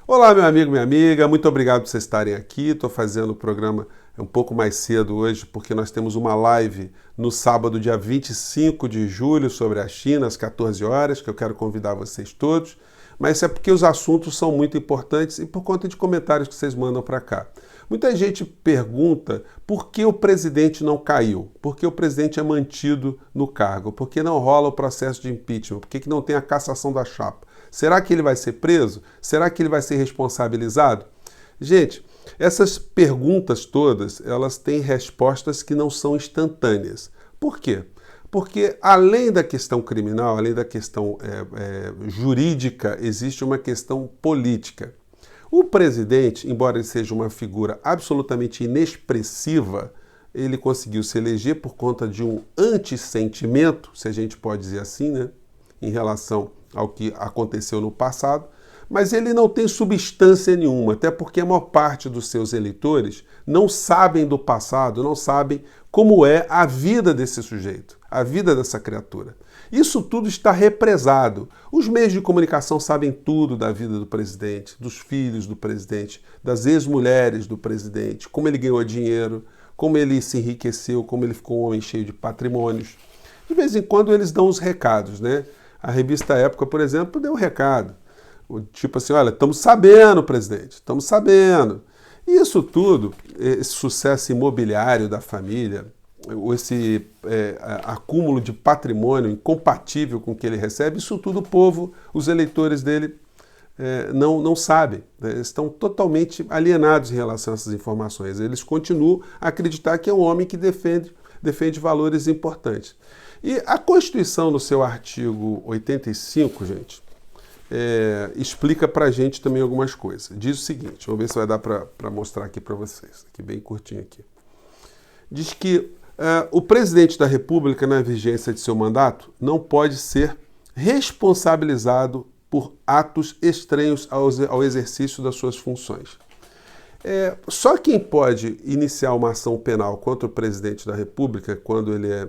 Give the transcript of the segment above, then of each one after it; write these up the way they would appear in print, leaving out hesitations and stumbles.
Olá, meu amigo, minha amiga, muito obrigado por vocês estarem aqui. Estou fazendo o programa um pouco mais cedo hoje, porque nós temos uma live no sábado, dia 25 de julho, sobre a China, às 14 horas, que eu quero convidar vocês todos. Mas isso é porque os assuntos são muito importantes e por conta de comentários que vocês mandam para cá. Muita gente pergunta por que o presidente não caiu, por que o presidente é mantido no cargo, por que não rola o processo de impeachment, por que não tem a cassação da chapa. Será que ele vai ser preso? Será que ele vai ser responsabilizado? Gente, essas perguntas todas, elas têm respostas que não são instantâneas. Por quê? Porque além da questão criminal, além da questão jurídica, existe uma questão política. O presidente, embora ele seja uma figura absolutamente inexpressiva, ele conseguiu se eleger por conta de um antissentimento, se a gente pode dizer assim, né, em relação ao que aconteceu no passado, mas ele não tem substância nenhuma, até porque a maior parte dos seus eleitores não sabem do passado, não sabem como é a vida desse sujeito, a vida dessa criatura. Isso tudo está represado. Os meios de comunicação sabem tudo da vida do presidente, dos filhos do presidente, das ex-mulheres do presidente, como ele ganhou dinheiro, como ele se enriqueceu, como ele ficou um homem cheio de patrimônios. De vez em quando eles dão os recados, né? A revista Época, por exemplo, deu um recado. Tipo assim, olha, estamos sabendo, presidente, estamos sabendo. E isso tudo, esse sucesso imobiliário da família, esse acúmulo de patrimônio incompatível com o que ele recebe, isso tudo o povo, os eleitores dele, não sabem. Né? Estão totalmente alienados em relação a essas informações. Eles continuam a acreditar que é um homem que defende valores importantes. E a Constituição, no seu artigo 85, gente, explica pra gente também algumas coisas. Diz o seguinte, vamos ver se vai dar para mostrar aqui para vocês, aqui bem curtinho aqui. Diz que o presidente da República, na vigência de seu mandato, não pode ser responsabilizado por atos estranhos ao exercício das suas funções. Só quem pode iniciar uma ação penal contra o presidente da República, quando ele é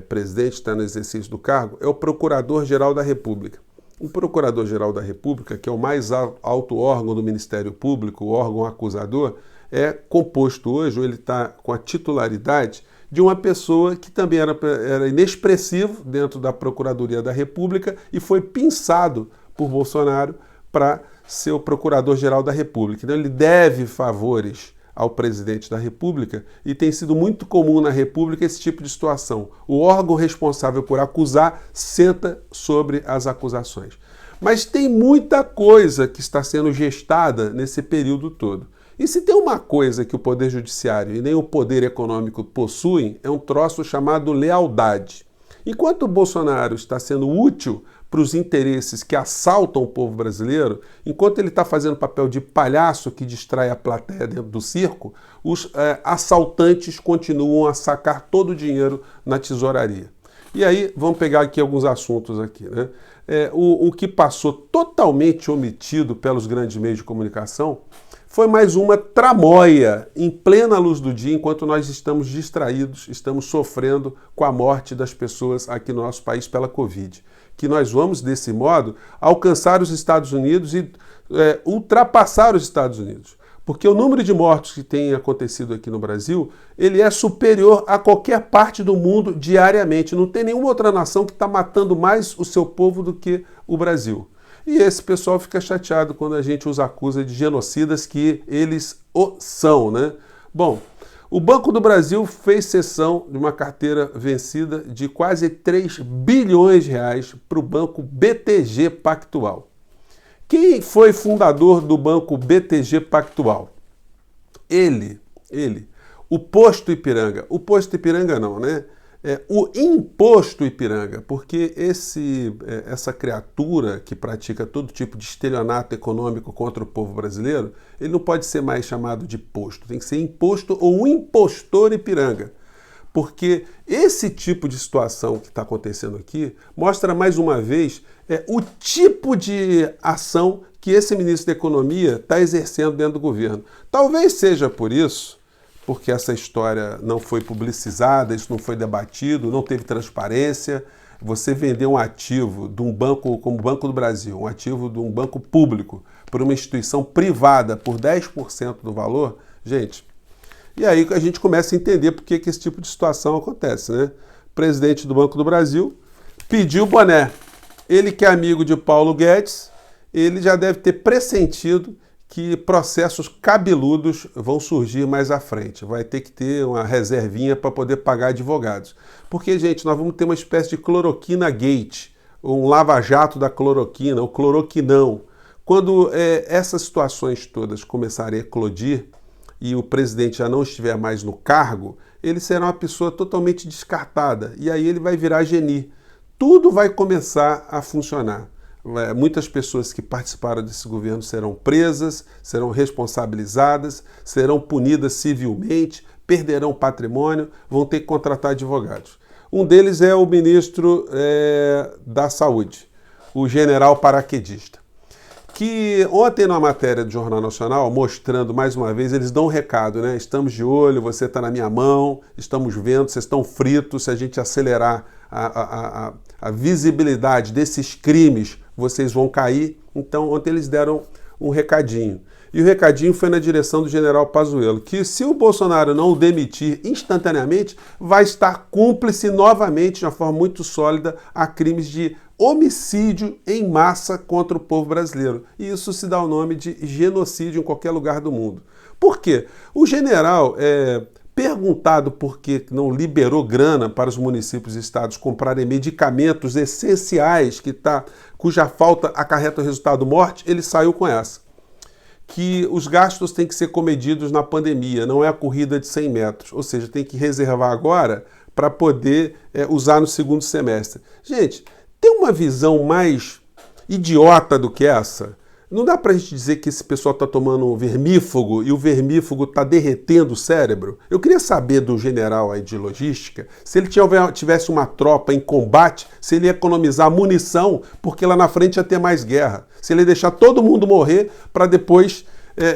presidente, está no exercício do cargo, é o Procurador-Geral da República. O Procurador-Geral da República, que é o mais alto órgão do Ministério Público, o órgão acusador, é composto hoje, ou ele está com a titularidade de uma pessoa que também era inexpressivo dentro da Procuradoria da República e foi pinçado por Bolsonaro para ser o Procurador-Geral da República. Então ele deve favores ao presidente da República e tem sido muito comum na República esse tipo de situação. O órgão responsável por acusar senta sobre as acusações. Mas tem muita coisa que está sendo gestada nesse período todo. E se tem uma coisa que o Poder Judiciário e nem o Poder Econômico possuem, é um troço chamado lealdade. Enquanto o Bolsonaro está sendo útil para os interesses que assaltam o povo brasileiro, enquanto ele está fazendo papel de palhaço que distrai a plateia dentro do circo, os assaltantes continuam a sacar todo o dinheiro na tesouraria. E aí, vamos pegar aqui alguns assuntos aqui, né? O que passou totalmente omitido pelos grandes meios de comunicação foi mais uma tramóia em plena luz do dia, enquanto nós estamos distraídos, estamos sofrendo com a morte das pessoas aqui no nosso país pela Covid. Que nós vamos, desse modo, alcançar os Estados Unidos e ultrapassar os Estados Unidos. Porque o número de mortos que tem acontecido aqui no Brasil, ele é superior a qualquer parte do mundo diariamente. Não tem nenhuma outra nação que está matando mais o seu povo do que o Brasil. E esse pessoal fica chateado quando a gente os acusa de genocidas, que eles são, né? Bom, o Banco do Brasil fez cessão de uma carteira vencida de quase 3 bilhões de reais para o banco BTG Pactual. Quem foi fundador do banco BTG Pactual? Ele, o Posto Ipiranga. O Posto Ipiranga não, né? O Imposto Ipiranga, porque essa criatura que pratica todo tipo de estelionato econômico contra o povo brasileiro, ele não pode ser mais chamado de posto, tem que ser imposto ou um impostor Ipiranga. Porque esse tipo de situação que está acontecendo aqui mostra mais uma vez o tipo de ação que esse ministro da Economia está exercendo dentro do governo. Talvez seja por isso, porque essa história não foi publicizada, isso não foi debatido, não teve transparência. Você vender um ativo de um banco como o Banco do Brasil, um ativo de um banco público, por uma instituição privada por 10% do valor, gente, e aí a gente começa a entender por que esse tipo de situação acontece, né? O presidente do Banco do Brasil pediu boné. Ele que é amigo de Paulo Guedes, ele já deve ter pressentido que processos cabeludos vão surgir mais à frente. Vai ter que ter uma reservinha para poder pagar advogados. Porque, gente, nós vamos ter uma espécie de cloroquina gate, um lava-jato da cloroquina, o cloroquinão. Quando essas situações todas começarem a eclodir e o presidente já não estiver mais no cargo, ele será uma pessoa totalmente descartada. E aí ele vai virar geni. Tudo vai começar a funcionar. Muitas pessoas que participaram desse governo serão presas, serão responsabilizadas, serão punidas civilmente, perderão patrimônio, vão ter que contratar advogados. Um deles é o ministro da Saúde, o general paraquedista, que ontem na matéria do Jornal Nacional, mostrando mais uma vez, eles dão um recado, né? Estamos de olho, você está na minha mão, estamos vendo, vocês estão fritos, se a gente acelerar a visibilidade desses crimes, vocês vão cair. Então, ontem eles deram um recadinho. E o recadinho foi na direção do general Pazuello, que se o Bolsonaro não o demitir instantaneamente, vai estar cúmplice novamente, de uma forma muito sólida, a crimes de homicídio em massa contra o povo brasileiro. E isso se dá o nome de genocídio em qualquer lugar do mundo. Por quê? O general, perguntado por que não liberou grana para os municípios e estados comprarem medicamentos essenciais cuja falta acarreta o resultado morte, ele saiu com essa. Que os gastos têm que ser comedidos na pandemia, não é a corrida de 100 metros. Ou seja, tem que reservar agora para poder usar no segundo semestre. Gente, tem uma visão mais idiota do que essa? Não dá pra gente dizer que esse pessoal está tomando vermífugo e o vermífugo está derretendo o cérebro? Eu queria saber do general aí de logística, se ele tivesse uma tropa em combate, se ele ia economizar munição, porque lá na frente ia ter mais guerra. Se ele ia deixar todo mundo morrer para depois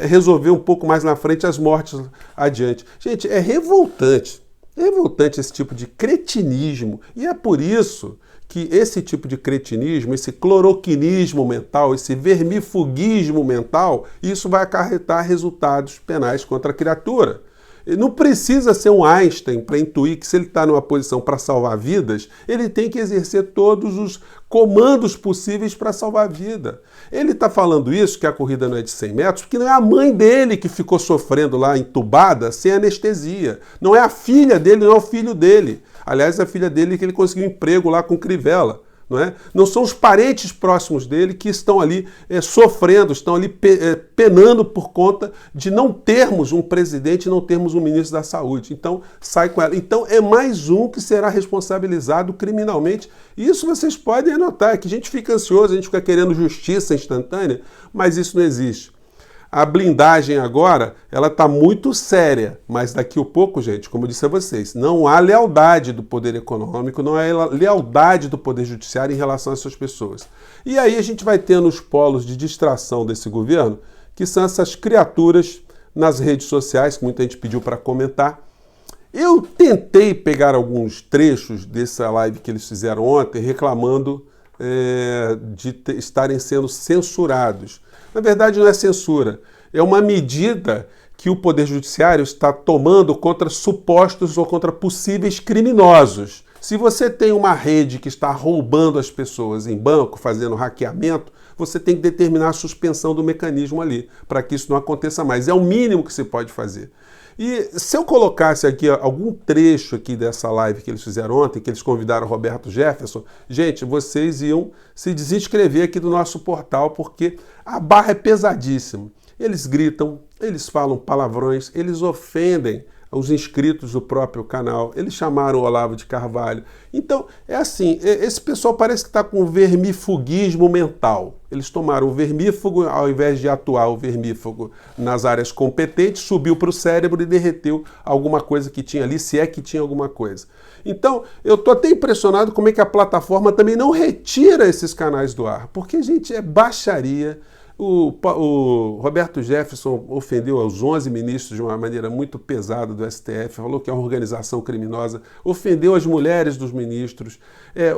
resolver um pouco mais na frente as mortes adiante. Gente, é revoltante. É revoltante esse tipo de cretinismo. E é por isso que esse tipo de cretinismo, esse cloroquinismo mental, esse vermifuguismo mental, isso vai acarretar resultados penais contra a criatura. Não precisa ser um Einstein para intuir que se ele está numa posição para salvar vidas, ele tem que exercer todos os comandos possíveis para salvar a vida. Ele está falando isso, que a corrida não é de 100 metros, porque não é a mãe dele que ficou sofrendo lá entubada sem anestesia. Não é a filha dele, não é o filho dele. Aliás, a filha dele que ele conseguiu um emprego lá com Crivella. Não são os parentes próximos dele que estão ali sofrendo, estão ali penando por conta de não termos um presidente, não termos um ministro da saúde. Então, sai com ela. Então, é mais um que será responsabilizado criminalmente. Isso vocês podem anotar, que a gente fica ansioso, a gente fica querendo justiça instantânea, mas isso não existe. A blindagem agora, ela está muito séria, mas daqui a pouco, gente, como eu disse a vocês, não há lealdade do poder econômico, não há lealdade do poder judiciário em relação a essas pessoas. E aí a gente vai tendo os polos de distração desse governo, que são essas criaturas nas redes sociais, que muita gente pediu para comentar. Eu tentei pegar alguns trechos dessa live que eles fizeram ontem, reclamando de estarem sendo censurados. Na verdade, não é censura, é uma medida que o Poder Judiciário está tomando contra supostos ou contra possíveis criminosos. Se você tem uma rede que está roubando as pessoas em banco, fazendo hackeamento, você tem que determinar a suspensão do mecanismo ali, para que isso não aconteça mais. É o mínimo que se pode fazer. E se eu colocasse aqui algum trecho aqui dessa live que eles fizeram ontem, que eles convidaram o Roberto Jefferson, gente, vocês iam se desinscrever aqui do nosso portal, porque a barra é pesadíssima. Eles gritam, eles falam palavrões, eles ofendem os inscritos do próprio canal, eles chamaram o Olavo de Carvalho. Então, é assim, esse pessoal parece que está com vermifuguismo mental. Eles tomaram o vermífugo, ao invés de atuar o vermífugo nas áreas competentes, subiu para o cérebro e derreteu alguma coisa que tinha ali, se é que tinha alguma coisa. Então, eu estou até impressionado como é que a plataforma também não retira esses canais do ar, porque, gente, é baixaria. O Roberto Jefferson ofendeu aos 11 ministros de uma maneira muito pesada do STF, falou que é uma organização criminosa, ofendeu as mulheres dos ministros.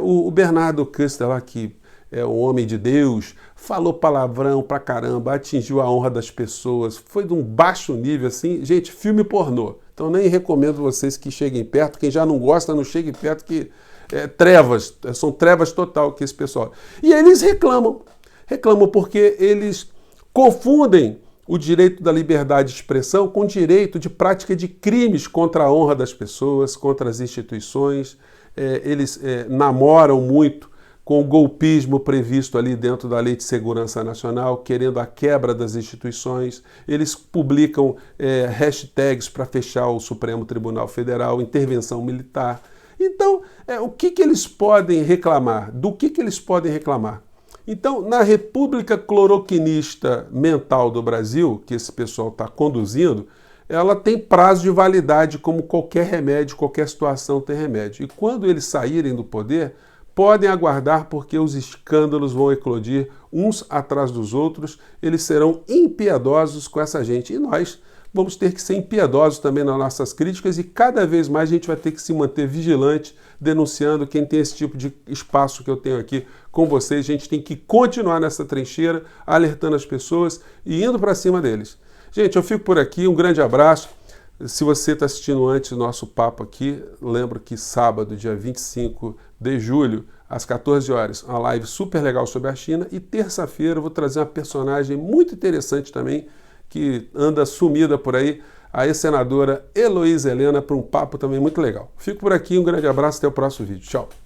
O Bernardo Custer lá, que é um homem de Deus, falou palavrão pra caramba, atingiu a honra das pessoas, foi de um baixo nível assim. Gente, filme pornô. Então nem recomendo vocês que cheguem perto. Quem já não gosta, não chegue perto, que são trevas total que esse pessoal. E eles reclamam porque eles confundem o direito da liberdade de expressão com o direito de prática de crimes contra a honra das pessoas, contra as instituições. Eles namoram muito com o golpismo previsto ali dentro da Lei de Segurança Nacional, querendo a quebra das instituições. Eles publicam hashtags para fechar o Supremo Tribunal Federal, intervenção militar. Então, o que eles podem reclamar? Do que eles podem reclamar? Então, na República Cloroquinista Mental do Brasil, que esse pessoal está conduzindo, ela tem prazo de validade como qualquer remédio, qualquer situação tem remédio. E quando eles saírem do poder, podem aguardar, porque os escândalos vão eclodir uns atrás dos outros, eles serão impiedosos com essa gente. E nós vamos ter que ser impiedosos também nas nossas críticas, e cada vez mais a gente vai ter que se manter vigilante, denunciando quem tem esse tipo de espaço que eu tenho aqui com vocês. A gente tem que continuar nessa trincheira, alertando as pessoas e indo para cima deles. Gente, eu fico por aqui, um grande abraço. Se você está assistindo antes do nosso papo aqui, lembro que sábado, dia 25 de julho, às 14 horas, uma live super legal sobre a China, e terça-feira eu vou trazer uma personagem muito interessante também, que anda sumida por aí, a ex-senadora Heloísa Helena, para um papo também muito legal. Fico por aqui, um grande abraço, até o próximo vídeo. Tchau!